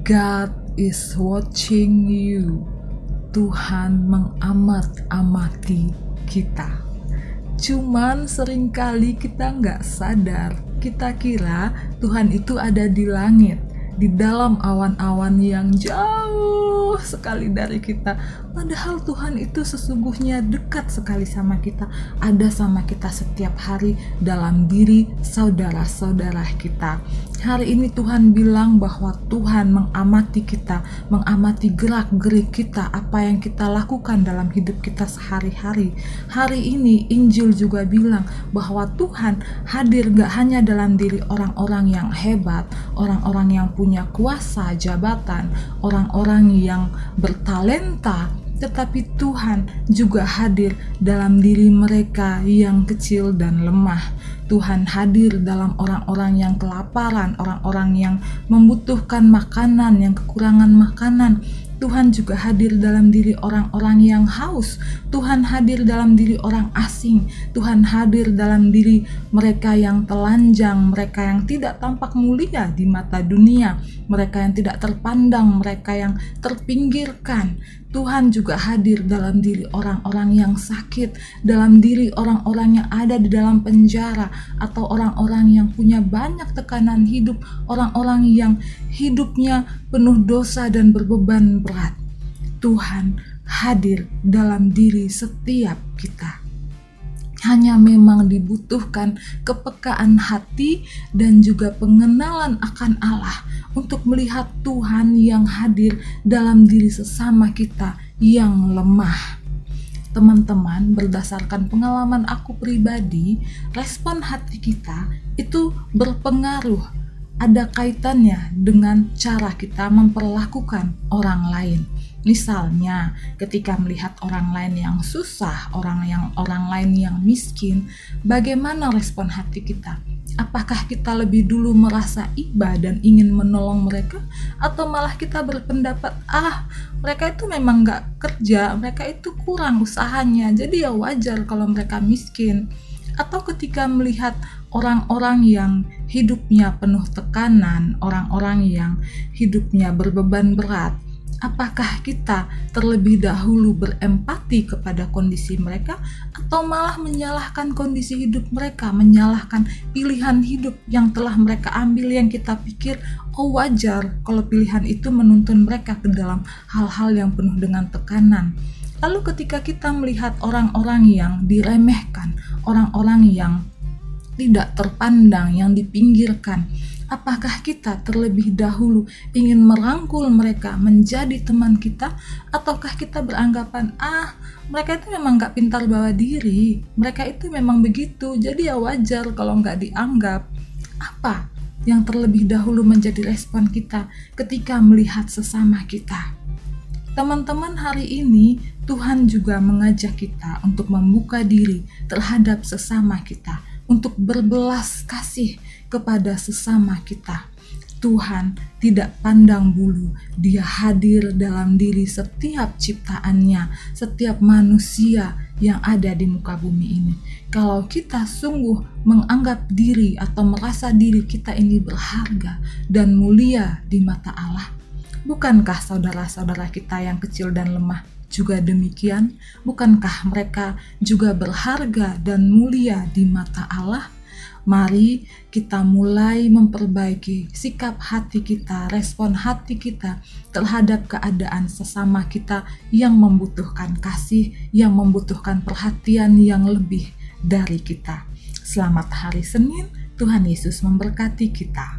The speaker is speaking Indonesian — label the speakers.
Speaker 1: God is watching you. Tuhan mengamat-amati kita. Cuman seringkali kita nggak sadar. Kita kira Tuhan itu ada di langit, di dalam awan-awan yang jauh sekali dari kita. Padahal Tuhan itu sesungguhnya dekat sekali sama kita, ada sama kita setiap hari dalam diri saudara-saudara kita. Hari ini Tuhan bilang bahwa Tuhan mengamati kita, mengamati gerak-gerik kita, apa yang kita lakukan dalam hidup kita sehari-hari. Hari ini Injil juga bilang bahwa Tuhan hadir gak hanya dalam diri orang-orang yang hebat, orang-orang yang punya kuasa, jabatan, orang-orang yang bertalenta, tetapi Tuhan juga hadir dalam diri mereka yang kecil dan lemah. Tuhan hadir dalam orang-orang yang kelaparan, orang-orang yang membutuhkan makanan, yang kekurangan makanan. Tuhan juga hadir dalam diri orang-orang yang haus. Tuhan hadir dalam diri orang asing. Tuhan hadir dalam diri mereka yang telanjang, mereka yang tidak tampak mulia di mata dunia, mereka yang tidak terpandang, mereka yang terpinggirkan. Tuhan juga hadir dalam diri orang-orang yang sakit, dalam diri orang-orang yang ada di dalam penjara, atau orang-orang yang punya banyak tekanan hidup, orang-orang yang hidupnya penuh dosa dan berbeban berat. Tuhan hadir dalam diri setiap kita. Hanya memang dibutuhkan kepekaan hati dan juga pengenalan akan Allah untuk melihat Tuhan yang hadir dalam diri sesama kita yang lemah. Teman-teman, berdasarkan pengalaman aku pribadi, respon hati kita itu berpengaruh, ada kaitannya dengan cara kita memperlakukan orang lain. Misalnya, ketika melihat orang lain yang susah, orang lain yang miskin, bagaimana respon hati kita? Apakah kita lebih dulu merasa iba dan ingin menolong mereka? Atau malah kita berpendapat, mereka itu memang gak kerja, mereka itu kurang usahanya, jadi ya wajar kalau mereka miskin. Atau ketika melihat orang-orang yang hidupnya penuh tekanan, orang-orang yang hidupnya berbeban berat, apakah kita terlebih dahulu berempati kepada kondisi mereka, atau malah menyalahkan kondisi hidup mereka, menyalahkan pilihan hidup yang telah mereka ambil, yang kita pikir wajar kalau pilihan itu menuntun mereka ke dalam hal-hal yang penuh dengan tekanan. Lalu ketika kita melihat orang-orang yang diremehkan, orang-orang yang tidak terpandang, yang dipinggirkan, apakah kita terlebih dahulu ingin merangkul mereka menjadi teman kita, ataukah kita beranggapan, mereka itu memang gak pintar bawa diri, mereka itu memang begitu, jadi ya wajar kalau gak dianggap. Apa yang terlebih dahulu menjadi respon kita ketika melihat sesama kita? Teman-teman, hari ini Tuhan juga mengajak kita untuk membuka diri terhadap sesama kita, untuk berbelas kasih kepada sesama kita. Tuhan tidak pandang bulu, Dia hadir dalam diri setiap ciptaannya, setiap manusia yang ada di muka bumi ini. Kalau kita sungguh menganggap diri atau merasa diri kita ini berharga dan mulia di mata Allah, bukankah saudara-saudara kita yang kecil dan lemah juga demikian? Bukankah mereka juga berharga dan mulia di mata Allah? Mari kita mulai memperbaiki sikap hati kita, respon hati kita terhadap keadaan sesama kita yang membutuhkan kasih, yang membutuhkan perhatian yang lebih dari kita. Selamat hari Senin, Tuhan Yesus memberkati kita.